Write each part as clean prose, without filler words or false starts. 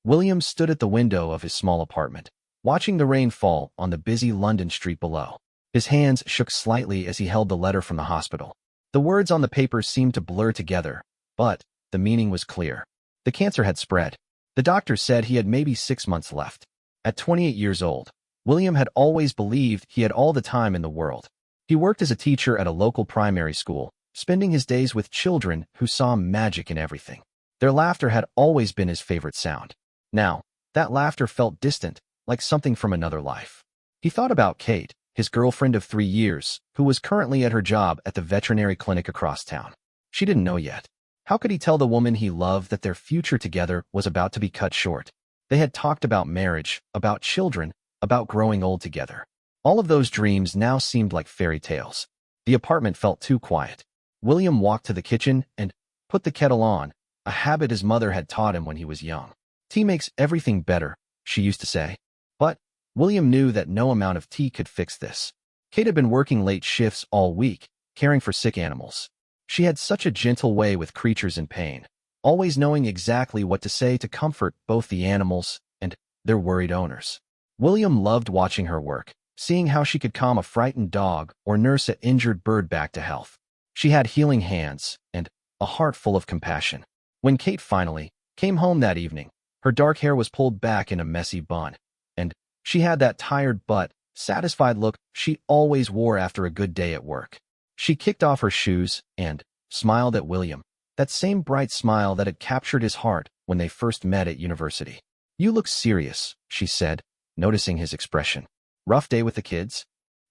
William stood at the window of his small apartment, watching the rain fall on the busy London street below. His hands shook slightly as he held the letter from the hospital. The words on the paper seemed to blur together, but the meaning was clear. The cancer had spread. The doctor said he had maybe 6 months left. At 28 years old, William had always believed he had all the time in the world. He worked as a teacher at a local primary school, spending his days with children who saw magic in everything. Their laughter had always been his favorite sound. Now, that laughter felt distant, like something from another life. He thought about Kate, his girlfriend of 3 years, who was currently at her job at the veterinary clinic across town. She didn't know yet. How could he tell the woman he loved that their future together was about to be cut short? They had talked about marriage, about children, about growing old together. All of those dreams now seemed like fairy tales. The apartment felt too quiet. William walked to the kitchen and put the kettle on, a habit his mother had taught him when he was young. Tea makes everything better, she used to say. But William knew that no amount of tea could fix this. Kate had been working late shifts all week, caring for sick animals. She had such a gentle way with creatures in pain, always knowing exactly what to say to comfort both the animals and their worried owners. William loved watching her work, seeing how she could calm a frightened dog or nurse an injured bird back to health. She had healing hands and a heart full of compassion. When Kate finally came home that evening, her dark hair was pulled back in a messy bun, and she had that tired but satisfied look she always wore after a good day at work. She kicked off her shoes and smiled at William, that same bright smile that had captured his heart when they first met at university. "You look serious," she said, noticing his expression. "Rough day with the kids?"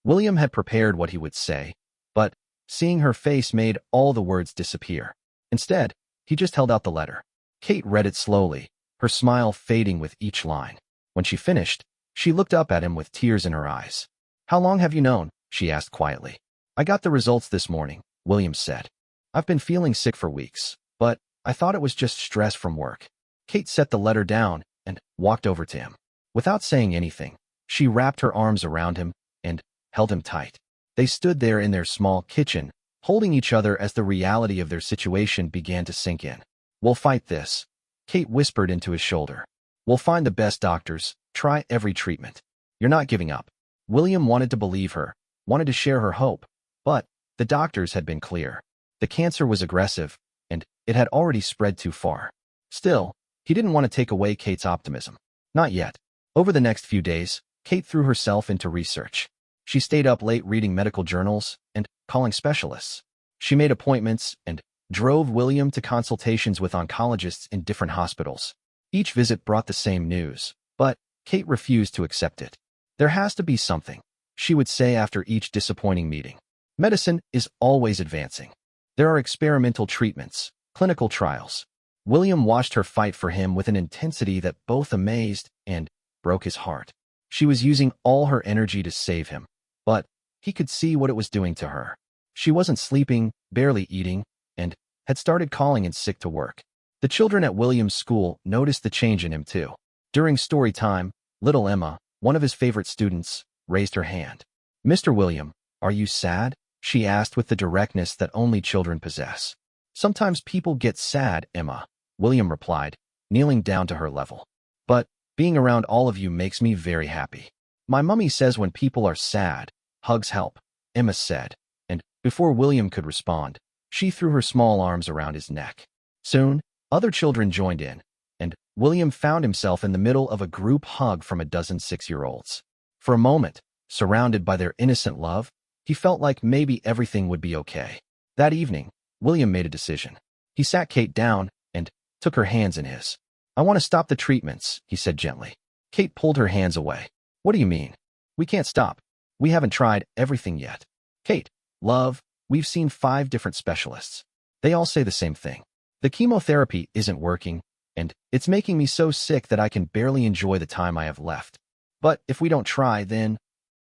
William had prepared what he would say, but seeing her face made all the words disappear. Instead, he just held out the letter. Kate read it slowly, her smile fading with each line. When she finished, she looked up at him with tears in her eyes. "How long have you known?" she asked quietly. "I got the results this morning," William said. "I've been feeling sick for weeks, but I thought it was just stress from work." Kate set the letter down and walked over to him. Without saying anything, she wrapped her arms around him and held him tight. They stood there in their small kitchen, holding each other as the reality of their situation began to sink in. "We'll fight this," Kate whispered into his shoulder. "We'll find the best doctors, try every treatment. You're not giving up." William wanted to believe her, wanted to share her hope, but the doctors had been clear. The cancer was aggressive, and it had already spread too far. Still, he didn't want to take away Kate's optimism. Not yet. Over the next few days, Kate threw herself into research. She stayed up late reading medical journals and calling specialists. She made appointments and drove William to consultations with oncologists in different hospitals. Each visit brought the same news, but Kate refused to accept it. "There has to be something," she would say after each disappointing meeting. "Medicine is always advancing. There are experimental treatments, clinical trials." William watched her fight for him with an intensity that both amazed and broke his heart. She was using all her energy to save him, but he could see what it was doing to her. She wasn't sleeping, barely eating, and had started calling in sick to work. The children at William's school noticed the change in him too. During story time, little Emma, one of his favorite students, raised her hand. "Mr. William, are you sad?" she asked with the directness that only children possess. "Sometimes people get sad, Emma," William replied, kneeling down to her level. "But being around all of you makes me very happy. My mummy says when people are sad, hugs help," Emma said, and before William could respond, she threw her small arms around his neck. Soon, other children joined in, and William found himself in the middle of a group hug from a dozen 6-year-olds. For a moment, surrounded by their innocent love, he felt like maybe everything would be okay. That evening, William made a decision. He sat Kate down and took her hands in his. "I want to stop the treatments," he said gently. Kate pulled her hands away. "What do you mean? We can't stop. We haven't tried everything yet." "Kate, love, we've seen 5 different specialists. They all say the same thing. The chemotherapy isn't working, and it's making me so sick that I can barely enjoy the time I have left. But if we don't try, then—"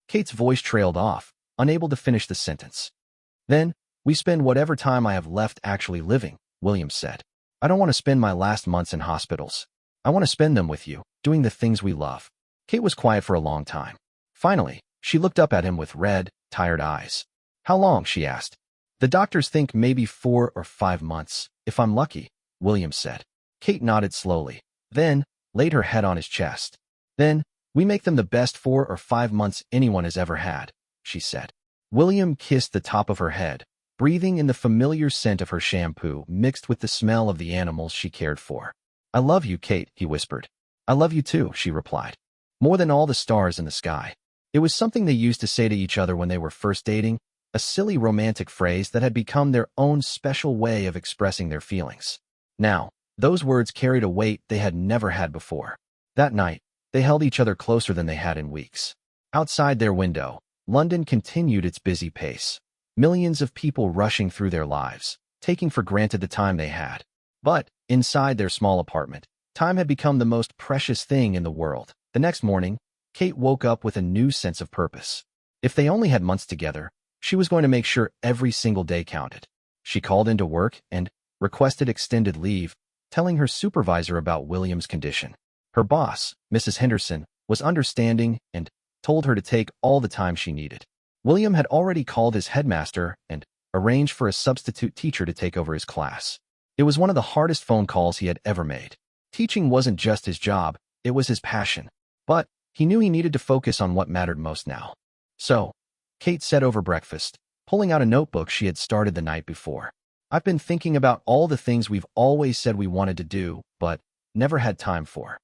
Kate's voice trailed off, unable to finish the sentence. "Then, we spend whatever time I have left actually living," William said. "I don't want to spend my last months in hospitals. I want to spend them with you, doing the things we love." Kate was quiet for a long time. Finally, she looked up at him with red, tired eyes. "How long?" she asked. "The doctors think maybe 4 or 5 months, if I'm lucky," William said. Kate nodded slowly. Then, laid her head on his chest. Then, we make them the best 4 or 5 months anyone has ever had, she said. William kissed the top of her head, breathing in the familiar scent of her shampoo mixed with the smell of the animals she cared for. I love you, Kate, he whispered. I love you too, she replied. More than all the stars in the sky. It was something they used to say to each other when they were first dating, a silly romantic phrase that had become their own special way of expressing their feelings. Now, those words carried a weight they had never had before. That night, they held each other closer than they had in weeks. Outside their window, London continued its busy pace. Millions of people rushing through their lives, taking for granted the time they had. But, inside their small apartment, time had become the most precious thing in the world. The next morning, Kate woke up with a new sense of purpose. If they only had months together, she was going to make sure every single day counted. She called into work and requested extended leave, telling her supervisor about William's condition. Her boss, Mrs. Henderson, was understanding and told her to take all the time she needed. William had already called his headmaster and arranged for a substitute teacher to take over his class. It was one of the hardest phone calls he had ever made. Teaching wasn't just his job, it was his passion. But he knew he needed to focus on what mattered most now. So, Kate said over breakfast, pulling out a notebook she had started the night before. I've been thinking about all the things we've always said we wanted to do, but never had time for.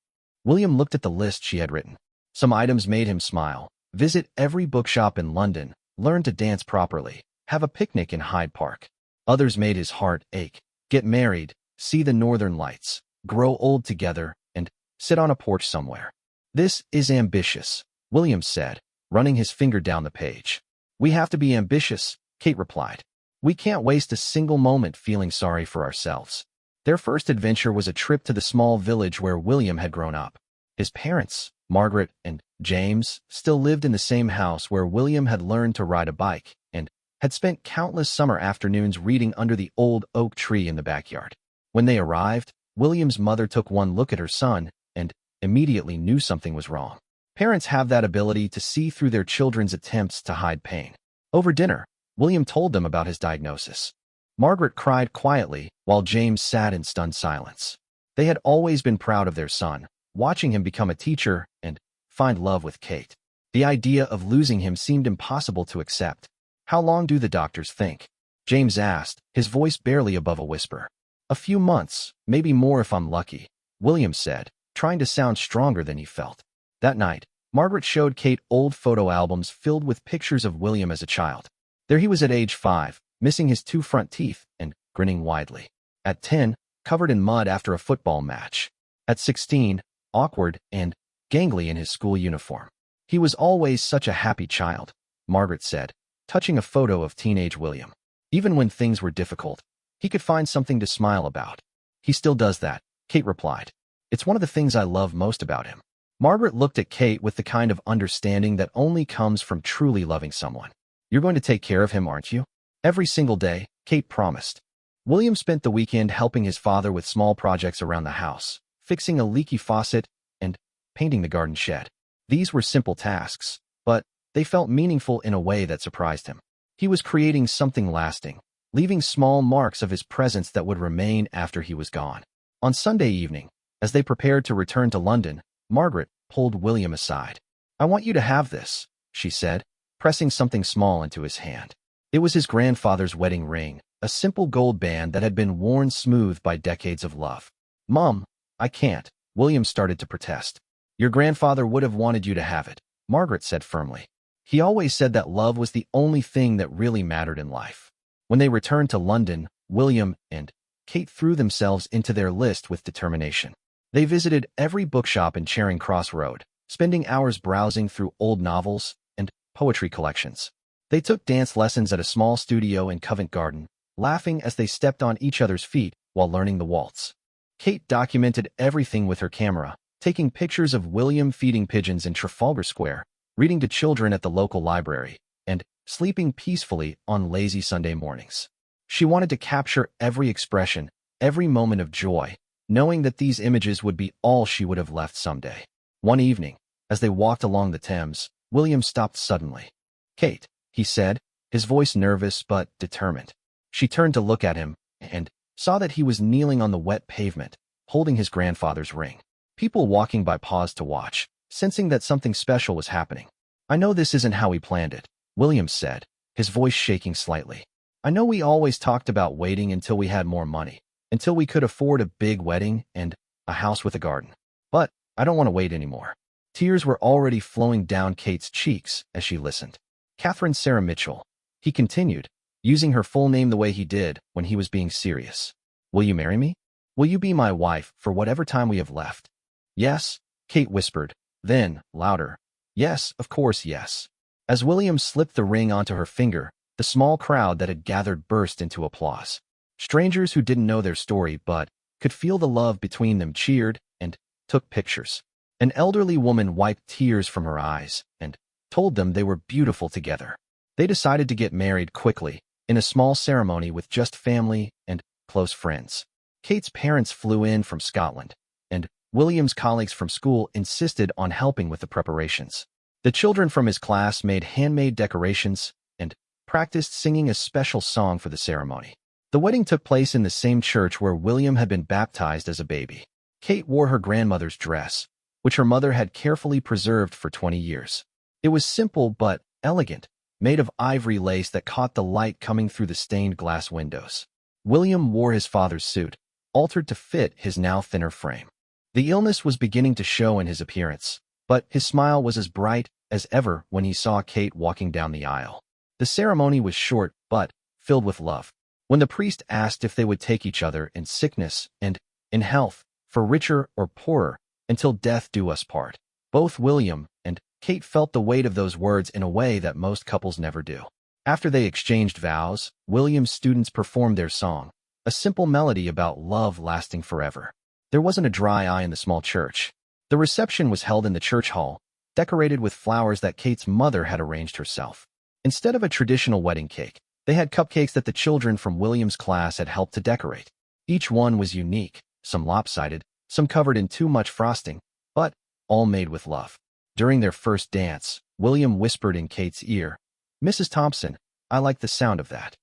William looked at the list she had written. Some items made him smile. Visit every bookshop in London, learn to dance properly, have a picnic in Hyde Park. Others made his heart ache. Get married, see the northern lights, grow old together, and sit on a porch somewhere. This is ambitious, William said, running his finger down the page. We have to be ambitious, Kate replied. We can't waste a single moment feeling sorry for ourselves. Their first adventure was a trip to the small village where William had grown up. His parents, Margaret and James, still lived in the same house where William had learned to ride a bike and had spent countless summer afternoons reading under the old oak tree in the backyard. When they arrived, William's mother took one look at her son and immediately knew something was wrong. Parents have that ability to see through their children's attempts to hide pain. Over dinner, William told them about his diagnosis. Margaret cried quietly while James sat in stunned silence. They had always been proud of their son, watching him become a teacher and find love with Kate. The idea of losing him seemed impossible to accept. How long do the doctors think? James asked, his voice barely above a whisper. A few months, maybe more if I'm lucky, William said, trying to sound stronger than he felt. That night, Margaret showed Kate old photo albums filled with pictures of William as a child. There he was at age 5, missing his 2 front teeth and grinning widely. At 10, covered in mud after a football match. At 16, awkward and gangly in his school uniform. He was always such a happy child, Margaret said, touching a photo of teenage William. Even when things were difficult, he could find something to smile about. He still does that, Kate replied. It's one of the things I love most about him. Margaret looked at Kate with the kind of understanding that only comes from truly loving someone. You're going to take care of him, aren't you? Every single day, Kate promised. William spent the weekend helping his father with small projects around the house, fixing a leaky faucet and painting the garden shed. These were simple tasks, but they felt meaningful in a way that surprised him. He was creating something lasting, leaving small marks of his presence that would remain after he was gone. On Sunday evening, as they prepared to return to London, Margaret pulled William aside. I want you to have this, she said, pressing something small into his hand. It was his grandfather's wedding ring, a simple gold band that had been worn smooth by decades of love. Mom, I can't, William started to protest. Your grandfather would have wanted you to have it, Margaret said firmly. He always said that love was the only thing that really mattered in life. When they returned to London, William and Kate threw themselves into their list with determination. They visited every bookshop in Charing Cross Road, spending hours browsing through old novels and poetry collections. They took dance lessons at a small studio in Covent Garden, laughing as they stepped on each other's feet while learning the waltz. Kate documented everything with her camera, taking pictures of William feeding pigeons in Trafalgar Square, reading to children at the local library, and sleeping peacefully on lazy Sunday mornings. She wanted to capture every expression, every moment of joy, knowing that these images would be all she would have left someday. One evening, as they walked along the Thames, William stopped suddenly. Kate, he said, his voice nervous but determined. She turned to look at him and saw that he was kneeling on the wet pavement, holding his grandfather's ring. People walking by paused to watch, sensing that something special was happening. "I know this isn't how we planned it," William said, his voice shaking slightly. "I know we always talked about waiting until we had more money, until we could afford a big wedding and a house with a garden. But I don't want to wait anymore." Tears were already flowing down Kate's cheeks as she listened. "Catherine Sarah Mitchell," he continued, using her full name the way he did when he was being serious. "Will you marry me? Will you be my wife for whatever time we have left?" "Yes," Kate whispered, then, louder, "Yes, of course, yes." As William slipped the ring onto her finger, the small crowd that had gathered burst into applause. Strangers who didn't know their story but could feel the love between them cheered and took pictures. An elderly woman wiped tears from her eyes and told them they were beautiful together. They decided to get married quickly, in a small ceremony with just family and close friends. Kate's parents flew in from Scotland, and William's colleagues from school insisted on helping with the preparations. The children from his class made handmade decorations and practiced singing a special song for the ceremony. The wedding took place in the same church where William had been baptized as a baby. Kate wore her grandmother's dress, which her mother had carefully preserved for 20 years. It was simple but elegant, made of ivory lace that caught the light coming through the stained glass windows. William wore his father's suit, altered to fit his now thinner frame. The illness was beginning to show in his appearance, but his smile was as bright as ever when he saw Kate walking down the aisle. The ceremony was short but filled with love. When the priest asked if they would take each other in sickness and in health, for richer or poorer, until death do us part, both William and Kate felt the weight of those words in a way that most couples never do. After they exchanged vows, William's students performed their song, a simple melody about love lasting forever. There wasn't a dry eye in the small church. The reception was held in the church hall, decorated with flowers that Kate's mother had arranged herself. Instead of a traditional wedding cake, they had cupcakes that the children from William's class had helped to decorate. Each one was unique, some lopsided, some covered in too much frosting, but all made with love. During their first dance, William whispered in Kate's ear, "Mrs. Thompson, I like the sound of that."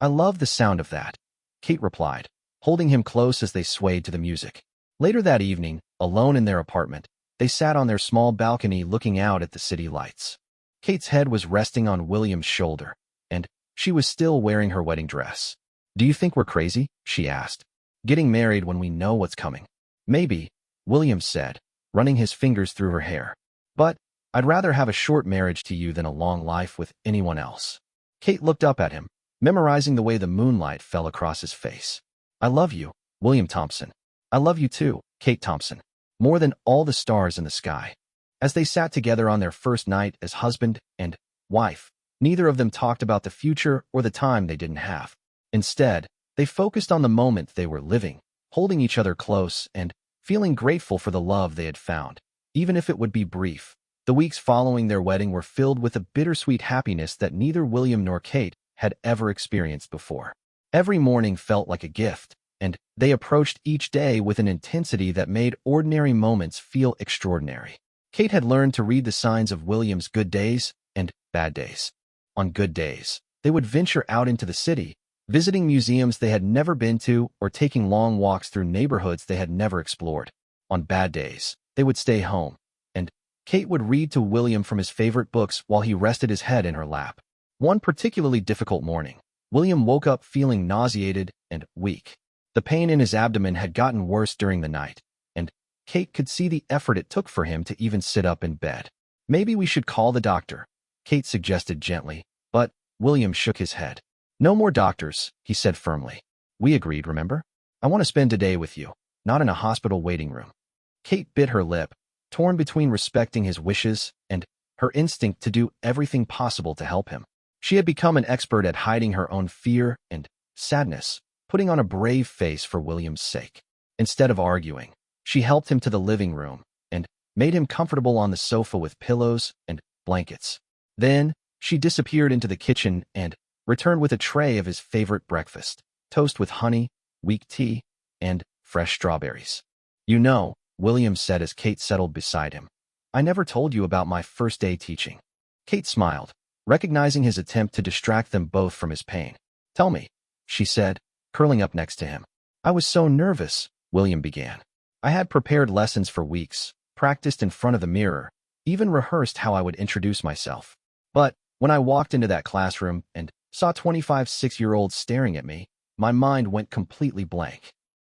"I love the sound of that," Kate replied, holding him close as they swayed to the music. Later that evening, alone in their apartment, they sat on their small balcony looking out at the city lights. Kate's head was resting on William's shoulder, and she was still wearing her wedding dress. "Do you think we're crazy?" she asked. "Getting married when we know what's coming." "Maybe," William said, running his fingers through her hair. "But I'd rather have a short marriage to you than a long life with anyone else." Kate looked up at him, memorizing the way the moonlight fell across his face. "I love you, William Thompson. I love you too, Kate Thompson, more than all the stars in the sky." As they sat together on their first night as husband and wife, neither of them talked about the future or the time they didn't have. Instead, they focused on the moment they were living, holding each other close and feeling grateful for the love they had found, even if it would be brief. The weeks following their wedding were filled with a bittersweet happiness that neither William nor Kate had ever experienced before. Every morning felt like a gift, and they approached each day with an intensity that made ordinary moments feel extraordinary. Kate had learned to read the signs of William's good days and bad days. On good days, they would venture out into the city, visiting museums they had never been to or taking long walks through neighborhoods they had never explored. On bad days, they would stay home, and Kate would read to William from his favorite books while he rested his head in her lap. One particularly difficult morning, William woke up feeling nauseated and weak. The pain in his abdomen had gotten worse during the night, and Kate could see the effort it took for him to even sit up in bed. "Maybe we should call the doctor," Kate suggested gently, but William shook his head. "No more doctors," he said firmly. "We agreed, remember? I want to spend today with you, not in a hospital waiting room." Kate bit her lip, torn between respecting his wishes and her instinct to do everything possible to help him. She had become an expert at hiding her own fear and sadness, putting on a brave face for William's sake. Instead of arguing, she helped him to the living room and made him comfortable on the sofa with pillows and blankets. Then, she disappeared into the kitchen and returned with a tray of his favorite breakfast, toast with honey, weak tea, and fresh strawberries. "You know," William said as Kate settled beside him, "I never told you about my first day teaching." Kate smiled, recognizing his attempt to distract them both from his pain. "Tell me," she said, curling up next to him. "I was so nervous," William began. I had prepared lessons for weeks, practiced in front of the mirror, even rehearsed how I would introduce myself. But when I walked into that classroom and saw 25 6-year-olds staring at me, my mind went completely blank.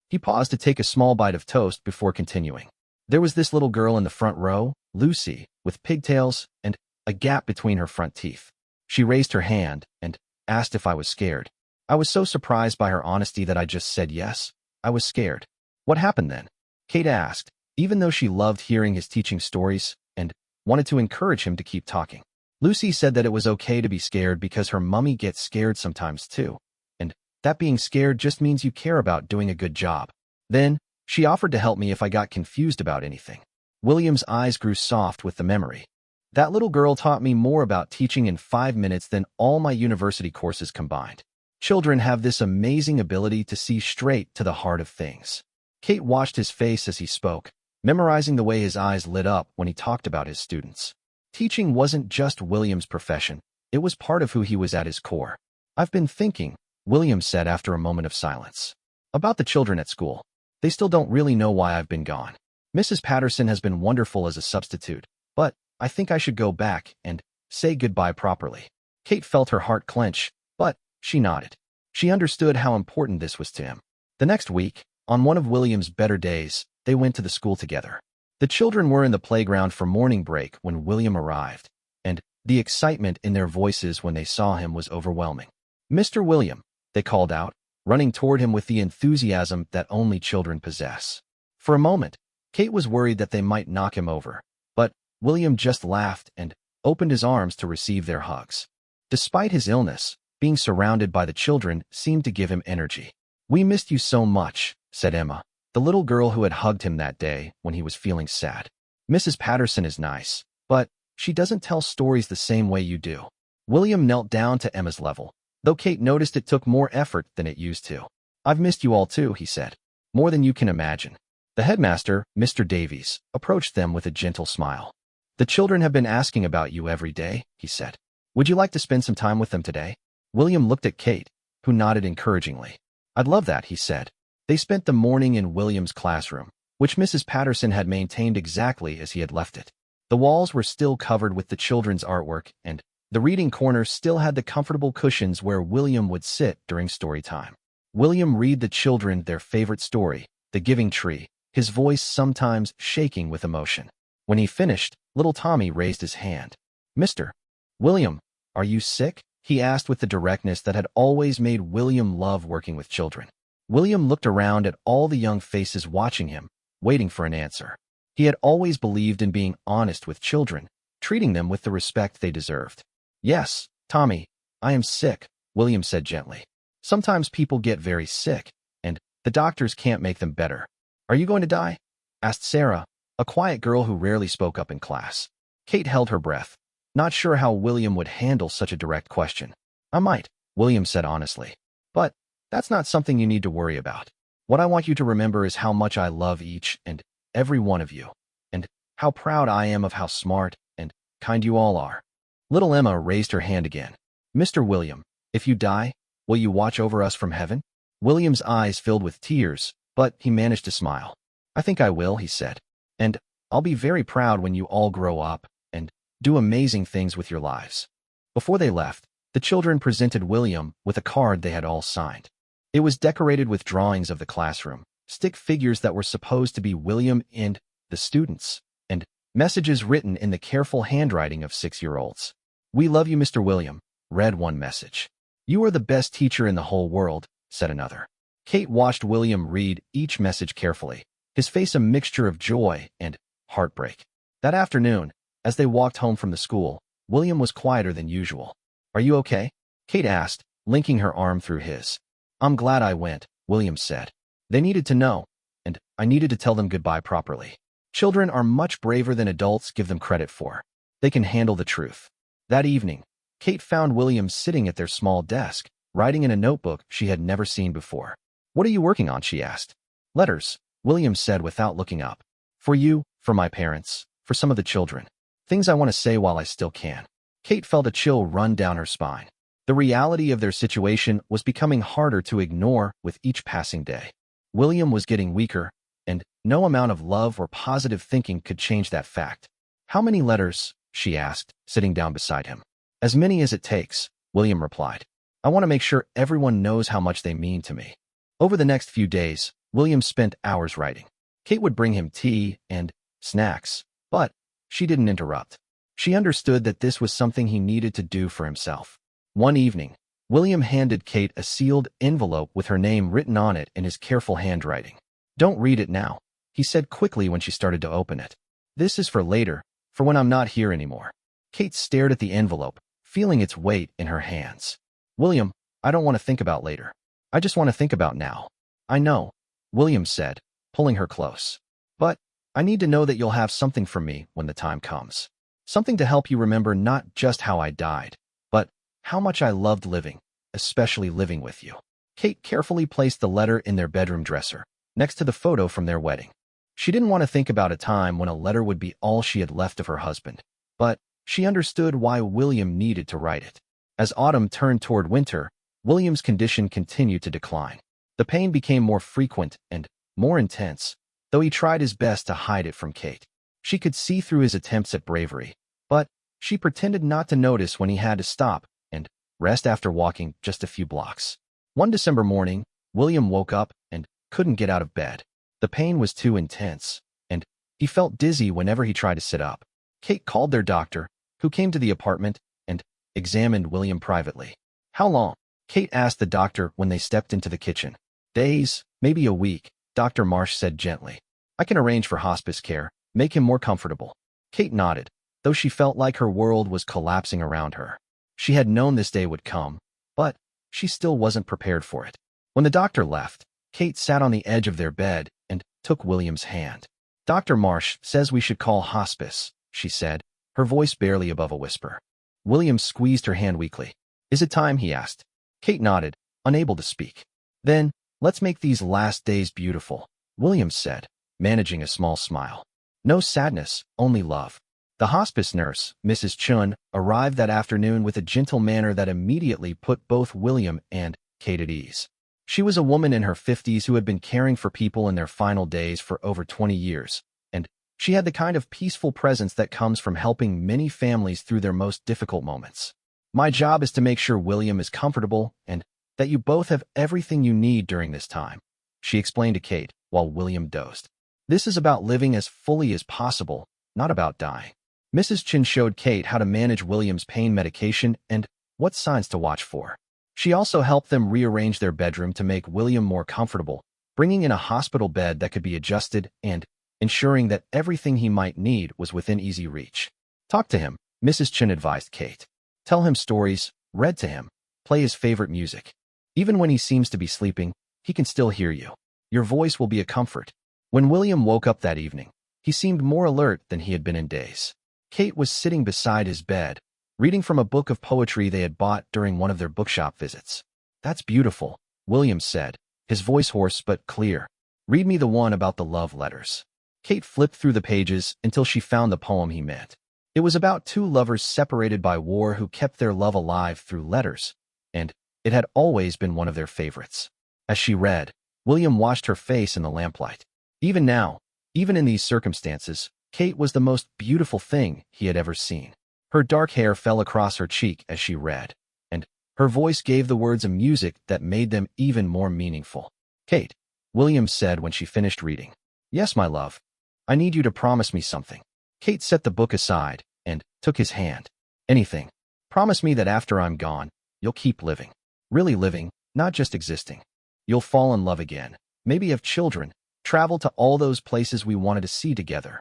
He paused to take a small bite of toast before continuing. There was this little girl in the front row, Lucy, with pigtails and a gap between her front teeth. She raised her hand and asked if I was scared. I was so surprised by her honesty that I just said yes. I was scared. What happened then? Kate asked, even though she loved hearing his teaching stories and wanted to encourage him to keep talking. Lucy said that it was okay to be scared because her mummy gets scared sometimes too, and that being scared just means you care about doing a good job. Then, she offered to help me if I got confused about anything. William's eyes grew soft with the memory. That little girl taught me more about teaching in 5 minutes than all my university courses combined. Children have this amazing ability to see straight to the heart of things. Kate watched his face as he spoke, memorizing the way his eyes lit up when he talked about his students. Teaching wasn't just William's profession, it was part of who he was at his core. I've been thinking, William said after a moment of silence, about the children at school. They still don't really know why I've been gone. Mrs. Patterson has been wonderful as a substitute, but I think I should go back and say goodbye properly. Kate felt her heart clench, but she nodded. She understood how important this was to him. The next week, on one of William's better days, they went to the school together. The children were in the playground for morning break when William arrived, and the excitement in their voices when they saw him was overwhelming. "Mr. William," they called out, running toward him with the enthusiasm that only children possess. For a moment, Kate was worried that they might knock him over, but William just laughed and opened his arms to receive their hugs. Despite his illness, being surrounded by the children seemed to give him energy. "We missed you so much," said Emma, the little girl who had hugged him that day when he was feeling sad. "Mrs. Patterson is nice, but she doesn't tell stories the same way you do." William knelt down to Emma's level, though Kate noticed it took more effort than it used to. "I've missed you all too," he said. "More than you can imagine." The headmaster, Mr. Davies, approached them with a gentle smile. "The children have been asking about you every day," he said. "Would you like to spend some time with them today?" William looked at Kate, who nodded encouragingly. "I'd love that," he said. They spent the morning in William's classroom, which Mrs. Patterson had maintained exactly as he had left it. The walls were still covered with the children's artwork, and the reading corner still had the comfortable cushions where William would sit during story time. William read the children their favorite story, The Giving Tree, his voice sometimes shaking with emotion. When he finished, little Tommy raised his hand. "Mr. William, are you sick?" he asked with the directness that had always made William love working with children. William looked around at all the young faces watching him, waiting for an answer. He had always believed in being honest with children, treating them with the respect they deserved. "Yes, Tommy, I am sick," William said gently. "Sometimes people get very sick, and the doctors can't make them better." "Are you going to die?" asked Sarah, a quiet girl who rarely spoke up in class. Kate held her breath, not sure how William would handle such a direct question. "I might," William said honestly. "But that's not something you need to worry about. What I want you to remember is how much I love each and every one of you, and how proud I am of how smart and kind you all are." Little Emma raised her hand again. "Mr. William, if you die, will you watch over us from heaven?" William's eyes filled with tears, but he managed to smile. "I think I will," he said. "And I'll be very proud when you all grow up and do amazing things with your lives." Before they left, the children presented William with a card they had all signed. It was decorated with drawings of the classroom, stick figures that were supposed to be William and the students, and messages written in the careful handwriting of 6-year-olds. "We love you, Mr. William," read one message. "You are the best teacher in the whole world," said another. Kate watched William read each message carefully, his face a mixture of joy and heartbreak. That afternoon, as they walked home from the school, William was quieter than usual. "Are you okay?" Kate asked, linking her arm through his. "I'm glad I went," William said. "They needed to know, and I needed to tell them goodbye properly. Children are much braver than adults give them credit for. They can handle the truth." That evening, Kate found William sitting at their small desk, writing in a notebook she had never seen before. "What are you working on?" she asked. "Letters," William said without looking up. "For you, for my parents, for some of the children. Things I want to say while I still can." Kate felt a chill run down her spine. The reality of their situation was becoming harder to ignore with each passing day. William was getting weaker, and No amount of love or positive thinking could change that fact. How many letters? She asked, sitting down beside him. As many as it takes, William replied. I want to make sure everyone knows how much they mean to me. Over the next few days, William spent hours writing. Kate would bring him tea and snacks, but she didn't interrupt. She understood that this was something he needed to do for himself. One evening, William handed Kate a sealed envelope with her name written on it in his careful handwriting. Don't read it now, he said quickly when she started to open it. This is for later, for when I'm not here anymore. Kate stared at the envelope, feeling its weight in her hands. William, I don't want to think about later. I just want to think about now. I know, William said, pulling her close. But I need to know that you'll have something for me when the time comes. Something to help you remember not just how I died, but how much I loved living, especially living with you. Kate carefully placed the letter in their bedroom dresser, next to the photo from their wedding. She didn't want to think about a time when a letter would be all she had left of her husband, but she understood why William needed to write it. As autumn turned toward winter, William's condition continued to decline. The pain became more frequent and more intense, though he tried his best to hide it from Kate. She could see through his attempts at bravery, but she pretended not to notice when he had to stop and rest after walking just a few blocks. One December morning, William woke up and couldn't get out of bed. The pain was too intense, and he felt dizzy whenever he tried to sit up. Kate called their doctor, who came to the apartment and examined William privately. How long? Kate asked the doctor when they stepped into the kitchen. Days, maybe a week, Dr. Marsh said gently. I can arrange for hospice care, make him more comfortable. Kate nodded, though she felt like her world was collapsing around her. She had known this day would come, but she still wasn't prepared for it. When the doctor left, Kate sat on the edge of their bed and took William's hand. Dr. Marsh says we should call hospice, she said, her voice barely above a whisper. William squeezed her hand weakly. Is it time? He asked. Kate nodded, unable to speak. Then, let's make these last days beautiful, William said, managing a small smile. No sadness, only love. The hospice nurse, Mrs. Chun, arrived that afternoon with a gentle manner that immediately put both William and Kate at ease. She was a woman in her 50s who had been caring for people in their final days for over 20 years, and she had the kind of peaceful presence that comes from helping many families through their most difficult moments. My job is to make sure William is comfortable and that you both have everything you need during this time, she explained to Kate while William dozed. This is about living as fully as possible, not about dying. Mrs. Chin showed Kate how to manage William's pain medication and what signs to watch for. She also helped them rearrange their bedroom to make William more comfortable, bringing in a hospital bed that could be adjusted and ensuring that everything he might need was within easy reach. Talk to him, Mrs. Chin advised Kate. Tell him stories, read to him, play his favorite music. Even when he seems to be sleeping, he can still hear you. Your voice will be a comfort. When William woke up that evening, he seemed more alert than he had been in days. Kate was sitting beside his bed, reading from a book of poetry they had bought during one of their bookshop visits. That's beautiful, William said, his voice hoarse but clear. Read me the one about the love letters. Kate flipped through the pages until she found the poem he meant. It was about two lovers separated by war who kept their love alive through letters, and it had always been one of their favorites. As she read, William watched her face in the lamplight. Even now, even in these circumstances, Kate was the most beautiful thing he had ever seen. Her dark hair fell across her cheek as she read, and her voice gave the words a music that made them even more meaningful. Kate, William said when she finished reading. Yes, my love. I need you to promise me something. Kate set the book aside and took his hand. Anything. Promise me that after I'm gone, you'll keep living. Really living, not just existing. You'll fall in love again, maybe have children, travel to all those places we wanted to see together.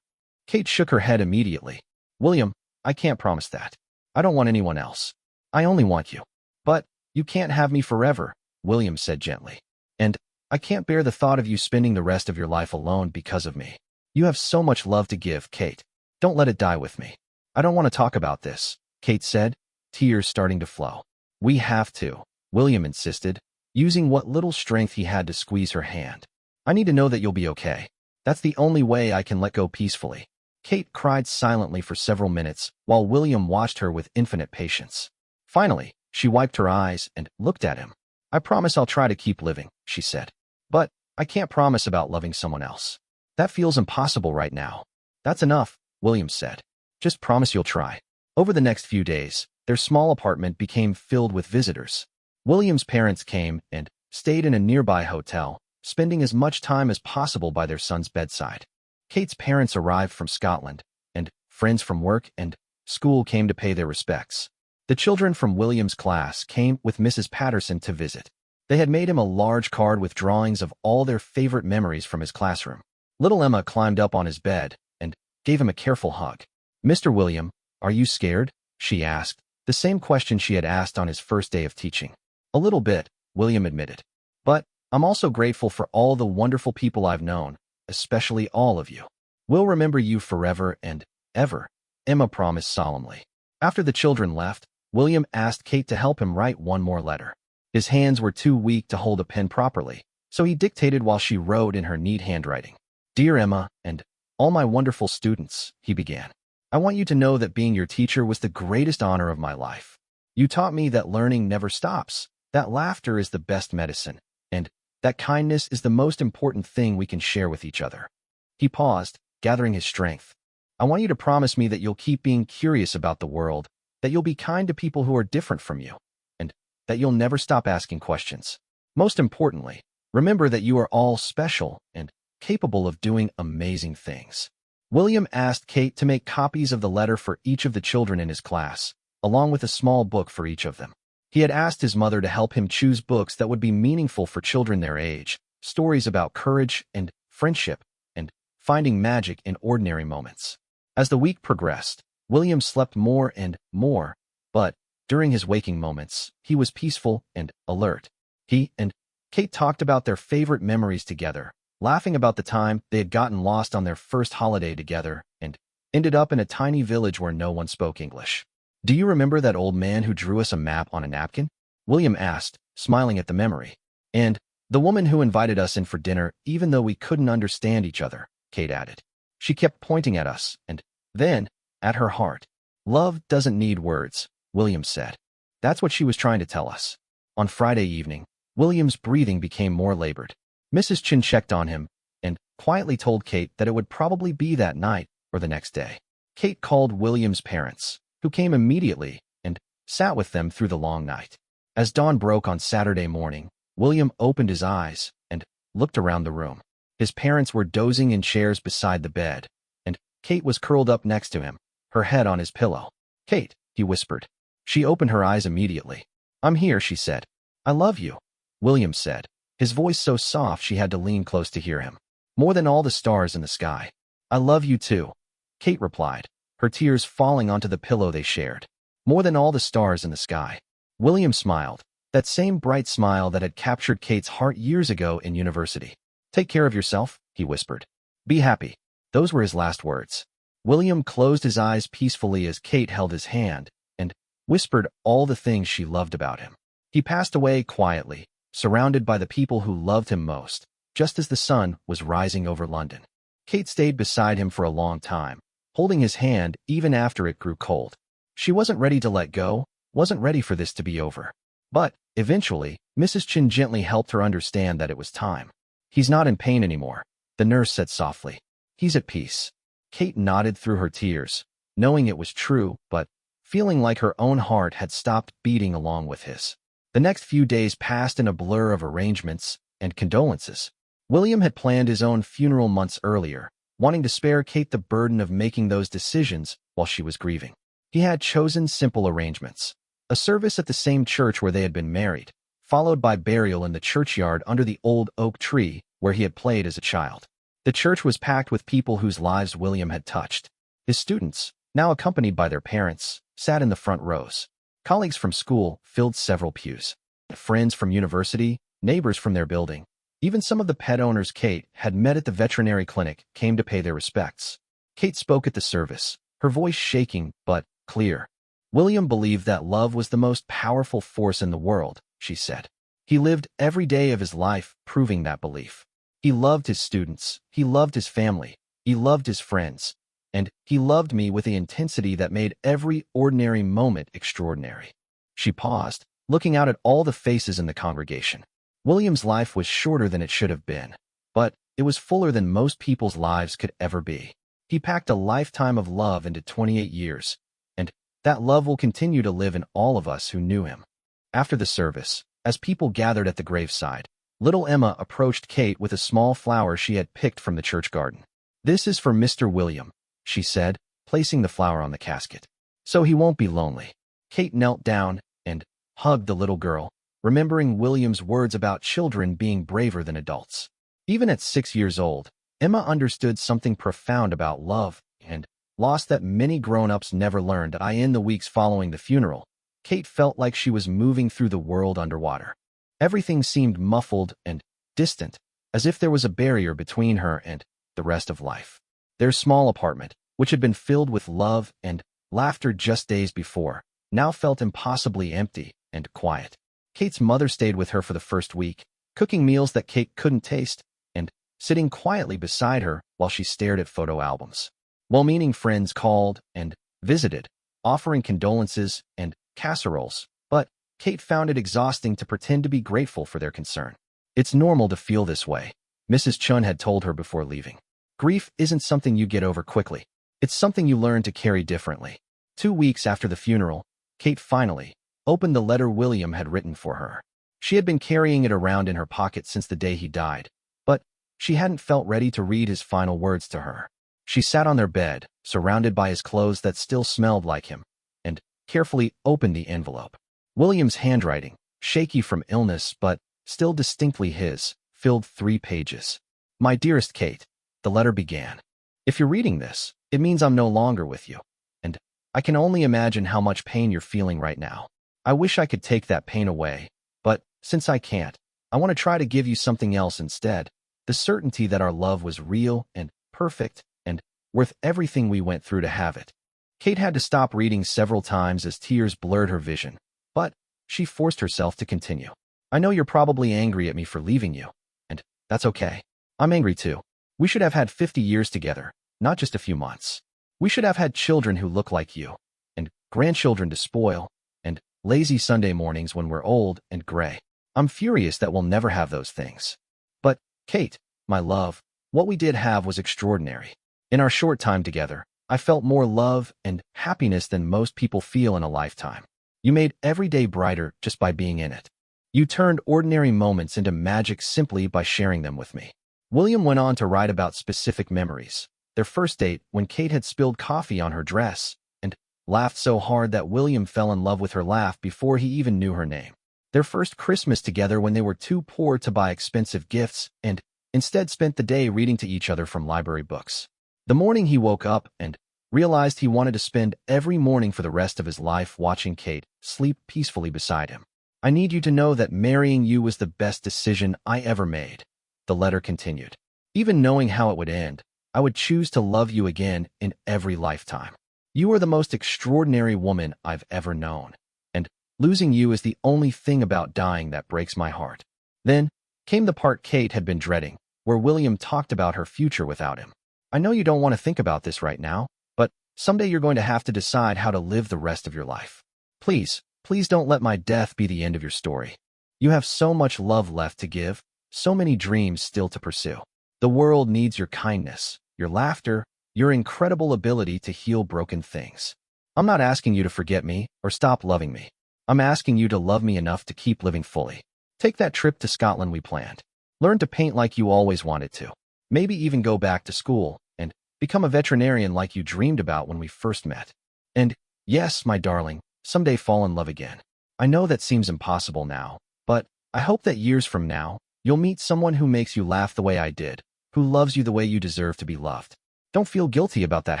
Kate shook her head immediately. William, I can't promise that. I don't want anyone else. I only want you. But you can't have me forever, William said gently. And I can't bear the thought of you spending the rest of your life alone because of me. You have so much love to give, Kate. Don't let it die with me. I don't want to talk about this, Kate said, tears starting to flow. We have to, William insisted, using what little strength he had to squeeze her hand. I need to know that you'll be okay. That's the only way I can let go peacefully. Kate cried silently for several minutes while William watched her with infinite patience. Finally, she wiped her eyes and looked at him. I promise I'll try to keep living, she said. But I can't promise about loving someone else. That feels impossible right now. That's enough, William said. Just promise you'll try. Over the next few days, their small apartment became filled with visitors. William's parents came and stayed in a nearby hotel, spending as much time as possible by their son's bedside. Kate's parents arrived from Scotland, and friends from work and school came to pay their respects. The children from William's class came with Mrs. Patterson to visit. They had made him a large card with drawings of all their favorite memories from his classroom. Little Emma climbed up on his bed and gave him a careful hug. "Mr. William, are you scared?" she asked, the same question she had asked on his first day of teaching. "A little bit," William admitted. "But I'm also grateful for all the wonderful people I've known, especially all of you. We'll remember you forever and ever," Emma promised solemnly. After the children left, William asked Kate to help him write one more letter. His hands were too weak to hold a pen properly, so he dictated while she wrote in her neat handwriting. "Dear Emma and all my wonderful students," he began. "I want you to know that being your teacher was the greatest honor of my life. You taught me that learning never stops, that laughter is the best medicine, and that kindness is the most important thing we can share with each other." He paused, gathering his strength. "I want you to promise me that you'll keep being curious about the world, that you'll be kind to people who are different from you, and that you'll never stop asking questions. Most importantly, remember that you are all special and capable of doing amazing things." William asked Kate to make copies of the letter for each of the children in his class, along with a small book for each of them. He had asked his mother to help him choose books that would be meaningful for children their age, stories about courage and friendship, and finding magic in ordinary moments. As the week progressed, William slept more and more, but during his waking moments, he was peaceful and alert. He and Kate talked about their favorite memories together, laughing about the time they had gotten lost on their first holiday together and ended up in a tiny village where no one spoke English. "Do you remember that old man who drew us a map on a napkin?" William asked, smiling at the memory. "And the woman who invited us in for dinner even though we couldn't understand each other," Kate added. She kept pointing at us, and then, at her heart, "Love doesn't need words," William said. That's what she was trying to tell us. On Friday evening, William's breathing became more labored. Mrs. Chin checked on him and quietly told Kate that it would probably be that night or the next day. Kate called William's parents, who came immediately and sat with them through the long night. As dawn broke on Saturday morning, William opened his eyes and looked around the room. His parents were dozing in chairs beside the bed, and Kate was curled up next to him, her head on his pillow. "Kate," he whispered. She opened her eyes immediately. "I'm here," she said. "I love you," William said, his voice so soft she had to lean close to hear him. "More than all the stars in the sky." "I love you too," Kate replied, her tears falling onto the pillow they shared. "More than all the stars in the sky." William smiled, that same bright smile that had captured Kate's heart years ago in university. "Take care of yourself," he whispered. "Be happy." Those were his last words. William closed his eyes peacefully as Kate held his hand and whispered all the things she loved about him. He passed away quietly, surrounded by the people who loved him most, just as the sun was rising over London. Kate stayed beside him for a long time, holding his hand even after it grew cold. She wasn't ready to let go, wasn't ready for this to be over. But, eventually, Mrs. Chin gently helped her understand that it was time. "He's not in pain anymore," the nurse said softly. "He's at peace." Kate nodded through her tears, knowing it was true, but feeling like her own heart had stopped beating along with his. The next few days passed in a blur of arrangements and condolences. William had planned his own funeral months earlier, wanting to spare Kate the burden of making those decisions while she was grieving. He had chosen simple arrangements: a service at the same church where they had been married, followed by burial in the churchyard under the old oak tree where he had played as a child. The church was packed with people whose lives William had touched. His students, now accompanied by their parents, sat in the front rows. Colleagues from school filled several pews. Friends from university, neighbors from their building, even some of the pet owners Kate had met at the veterinary clinic came to pay their respects. Kate spoke at the service, her voice shaking but clear. "William believed that love was the most powerful force in the world," she said. "He lived every day of his life proving that belief. He loved his students, he loved his family, he loved his friends, and he loved me with the intensity that made every ordinary moment extraordinary." She paused, looking out at all the faces in the congregation. William's life was shorter than it should have been, but it was fuller than most people's lives could ever be. He packed a lifetime of love into 28 years, and that love will continue to live in all of us who knew him. After the service, as people gathered at the graveside, little Emma approached Kate with a small flower she had picked from the church garden. "This is for Mr. William," she said, placing the flower on the casket. "So he won't be lonely." Kate knelt down and hugged the little girl, remembering William's words about children being braver than adults. Even at 6 years old, Emma understood something profound about love and loss that many grown-ups never learned. In the weeks following the funeral, Kate felt like she was moving through the world underwater. Everything seemed muffled and distant, as if there was a barrier between her and the rest of life. Their small apartment, which had been filled with love and laughter just days before, now felt impossibly empty and quiet. Kate's mother stayed with her for the first week, cooking meals that Kate couldn't taste, and sitting quietly beside her while she stared at photo albums. Well-meaning friends called and visited, offering condolences and casseroles, but Kate found it exhausting to pretend to be grateful for their concern. "It's normal to feel this way," Mrs. Chun had told her before leaving. "Grief isn't something you get over quickly. It's something you learn to carry differently." 2 weeks after the funeral, Kate finally opened the letter William had written for her. She had been carrying it around in her pocket since the day he died, but she hadn't felt ready to read his final words to her. She sat on their bed, surrounded by his clothes that still smelled like him, and carefully opened the envelope. William's handwriting, shaky from illness but still distinctly his, filled 3 pages. "My dearest Kate," the letter began. "If you're reading this, it means I'm no longer with you, and I can only imagine how much pain you're feeling right now. I wish I could take that pain away, but since I can't, I want to try to give you something else instead, the certainty that our love was real and perfect and worth everything we went through to have it." Kate had to stop reading several times as tears blurred her vision, but she forced herself to continue. "I know you're probably angry at me for leaving you, and that's okay. I'm angry too. We should have had 50 years together, not just a few months. We should have had children who look like you, and grandchildren to spoil, and lazy Sunday mornings when we're old and gray. I'm furious that we'll never have those things. But, Kate, my love, what we did have was extraordinary. In our short time together, I felt more love and happiness than most people feel in a lifetime. You made every day brighter just by being in it. You turned ordinary moments into magic simply by sharing them with me." William went on to write about specific memories. Their first date when Kate had spilled coffee on her dress and laughed so hard that William fell in love with her laugh before he even knew her name. Their first Christmas together when they were too poor to buy expensive gifts and instead spent the day reading to each other from library books. The morning he woke up and realized he wanted to spend every morning for the rest of his life watching Kate sleep peacefully beside him. "I need you to know that marrying you was the best decision I ever made," the letter continued. "Even knowing how it would end, I would choose to love you again in every lifetime. You are the most extraordinary woman I've ever known, and losing you is the only thing about dying that breaks my heart." Then came the part Kate had been dreading, where William talked about her future without him. "I know you don't want to think about this right now, but someday you're going to have to decide how to live the rest of your life. Please, please don't let my death be the end of your story. You have so much love left to give, so many dreams still to pursue. The world needs your kindness, your laughter, your incredible ability to heal broken things. I'm not asking you to forget me or stop loving me. I'm asking you to love me enough to keep living fully. Take that trip to Scotland we planned. Learn to paint like you always wanted to. Maybe even go back to school and become a veterinarian like you dreamed about when we first met. And yes, my darling, someday fall in love again. I know that seems impossible now, but I hope that years from now, you'll meet someone who makes you laugh the way I did, who loves you the way you deserve to be loved. Don't feel guilty about that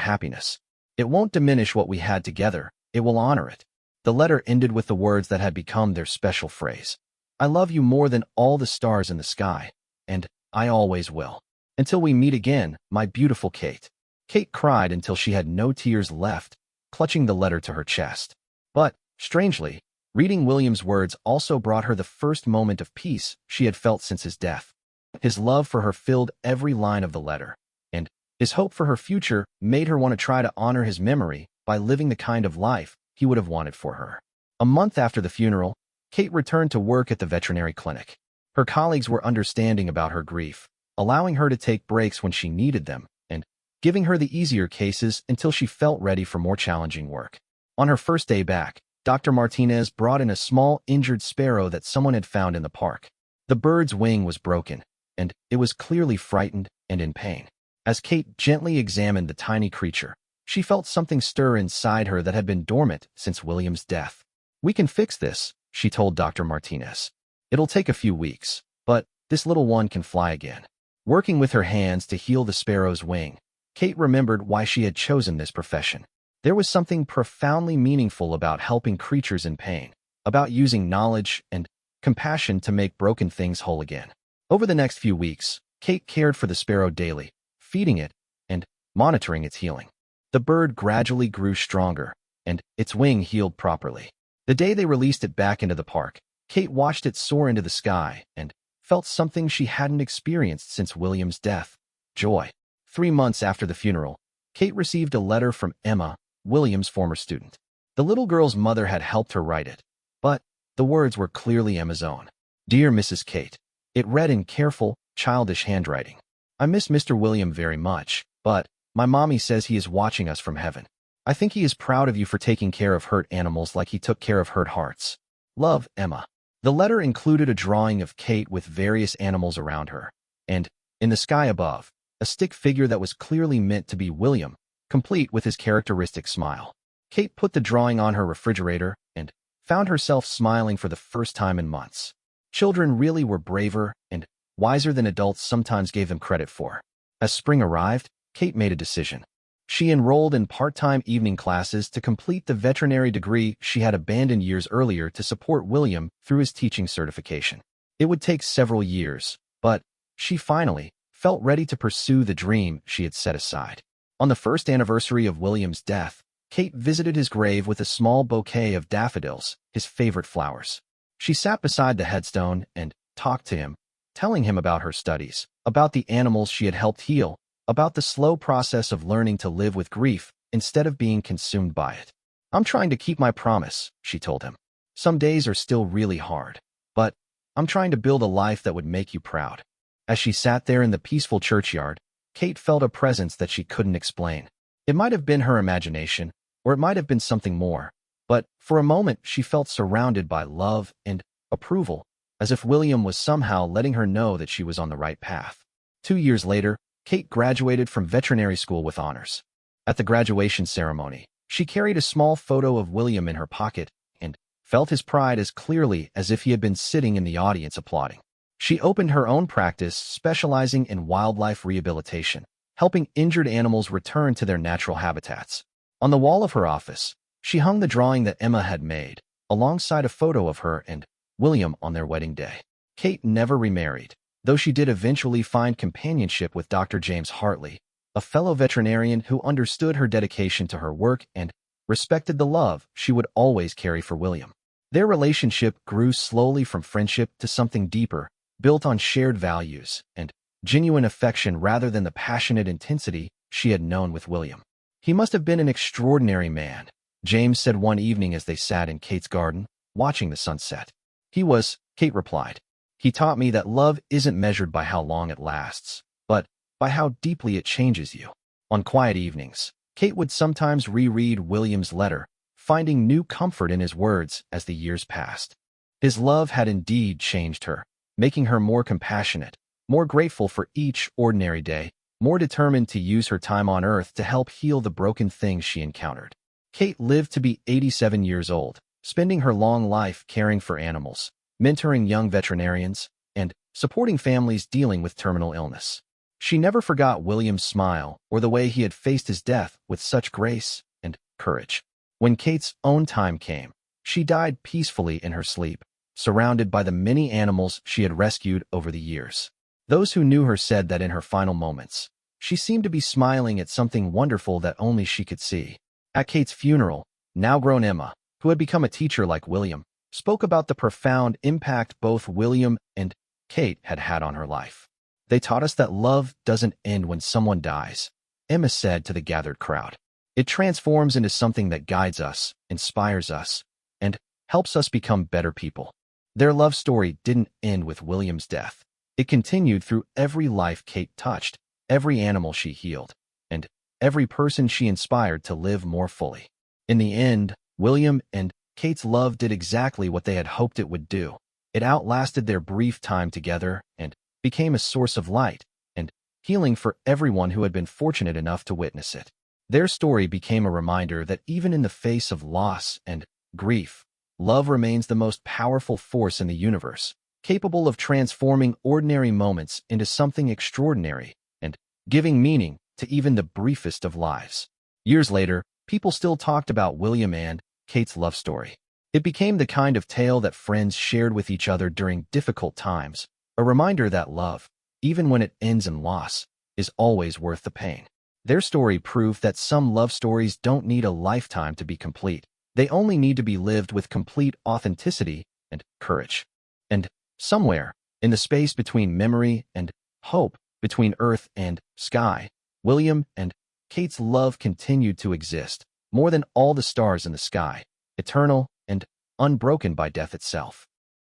happiness. It won't diminish what we had together, it will honor it." The letter ended with the words that had become their special phrase. "I love you more than all the stars in the sky, and I always will. Until we meet again, my beautiful Kate." Kate cried until she had no tears left, clutching the letter to her chest. But, strangely, reading William's words also brought her the first moment of peace she had felt since his death. His love for her filled every line of the letter, and his hope for her future made her want to try to honor his memory by living the kind of life he would have wanted for her. A month after the funeral, Kate returned to work at the veterinary clinic. Her colleagues were understanding about her grief, allowing her to take breaks when she needed them, and giving her the easier cases until she felt ready for more challenging work. On her first day back, Dr. Martinez brought in a small, injured sparrow that someone had found in the park. The bird's wing was broken, and it was clearly frightened and in pain. As Kate gently examined the tiny creature, she felt something stir inside her that had been dormant since William's death. "We can fix this," she told Dr. Martinez. "It'll take a few weeks, but this little one can fly again." Working with her hands to heal the sparrow's wing, Kate remembered why she had chosen this profession. There was something profoundly meaningful about helping creatures in pain, about using knowledge and compassion to make broken things whole again. Over the next few weeks, Kate cared for the sparrow daily, feeding it and monitoring its healing. The bird gradually grew stronger, and its wing healed properly. The day they released it back into the park, Kate watched it soar into the sky and felt something she hadn't experienced since William's death: joy. 3 months after the funeral, Kate received a letter from Emma, William's former student. The little girl's mother had helped her write it, but the words were clearly Emma's own. "Dear Mrs. Kate," it read in careful, childish handwriting. "I miss Mr. William very much, but my mommy says he is watching us from heaven. I think he is proud of you for taking care of hurt animals like he took care of hurt hearts. Love, Emma." The letter included a drawing of Kate with various animals around her, and, in the sky above, a stick figure that was clearly meant to be William, complete with his characteristic smile. Kate put the drawing on her refrigerator and found herself smiling for the first time in months. Children really were braver and wiser than adults sometimes gave them credit for. As spring arrived, Kate made a decision. She enrolled in part-time evening classes to complete the veterinary degree she had abandoned years earlier to support William through his teaching certification. It would take several years, but she finally felt ready to pursue the dream she had set aside. On the first anniversary of William's death, Kate visited his grave with a small bouquet of daffodils, his favorite flowers. She sat beside the headstone and talked to him, telling him about her studies, about the animals she had helped heal, about the slow process of learning to live with grief instead of being consumed by it. "I'm trying to keep my promise," she told him. "Some days are still really hard, but I'm trying to build a life that would make you proud." As she sat there in the peaceful churchyard, Kate felt a presence that she couldn't explain. It might have been her imagination, or it might have been something more, but for a moment she felt surrounded by love and approval, as if William was somehow letting her know that she was on the right path. 2 years later, Kate graduated from veterinary school with honors. At the graduation ceremony, she carried a small photo of William in her pocket and felt his pride as clearly as if he had been sitting in the audience applauding. She opened her own practice specializing in wildlife rehabilitation, helping injured animals return to their natural habitats. On the wall of her office, she hung the drawing that Emma had made, alongside a photo of her and William on their wedding day. Kate never remarried, though she did eventually find companionship with Dr. James Hartley, a fellow veterinarian who understood her dedication to her work and respected the love she would always carry for William. Their relationship grew slowly from friendship to something deeper, built on shared values and genuine affection rather than the passionate intensity she had known with William. "He must have been an extraordinary man," James said one evening as they sat in Kate's garden, watching the sunset. "He was," Kate replied. "He taught me that love isn't measured by how long it lasts, but by how deeply it changes you." On quiet evenings, Kate would sometimes reread William's letter, finding new comfort in his words as the years passed. His love had indeed changed her, making her more compassionate, more grateful for each ordinary day, more determined to use her time on Earth to help heal the broken things she encountered. Kate lived to be 87 years old, spending her long life caring for animals, mentoring young veterinarians, and supporting families dealing with terminal illness. She never forgot William's smile or the way he had faced his death with such grace and courage. When Kate's own time came, she died peacefully in her sleep, surrounded by the many animals she had rescued over the years. Those who knew her said that in her final moments, she seemed to be smiling at something wonderful that only she could see. At Kate's funeral, now-grown Emma, who had become a teacher like William, spoke about the profound impact both William and Kate had had on her life. "They taught us that love doesn't end when someone dies," Emma said to the gathered crowd. "It transforms into something that guides us, inspires us, and helps us become better people." Their love story didn't end with William's death. It continued through every life Kate touched, every animal she healed, and every person she inspired to live more fully. In the end, William and Kate's love did exactly what they had hoped it would do. It outlasted their brief time together and became a source of light and healing for everyone who had been fortunate enough to witness it. Their story became a reminder that even in the face of loss and grief, love remains the most powerful force in the universe, capable of transforming ordinary moments into something extraordinary and giving meaning to even the briefest of lives. Years later, people still talked about William and Kate's love story. It became the kind of tale that friends shared with each other during difficult times, a reminder that love, even when it ends in loss, is always worth the pain. Their story proved that some love stories don't need a lifetime to be complete. They only need to be lived with complete authenticity and courage. And somewhere, in the space between memory and hope, between earth and sky, William and Kate's love continued to exist, more than all the stars in the sky, eternal and unbroken by death itself.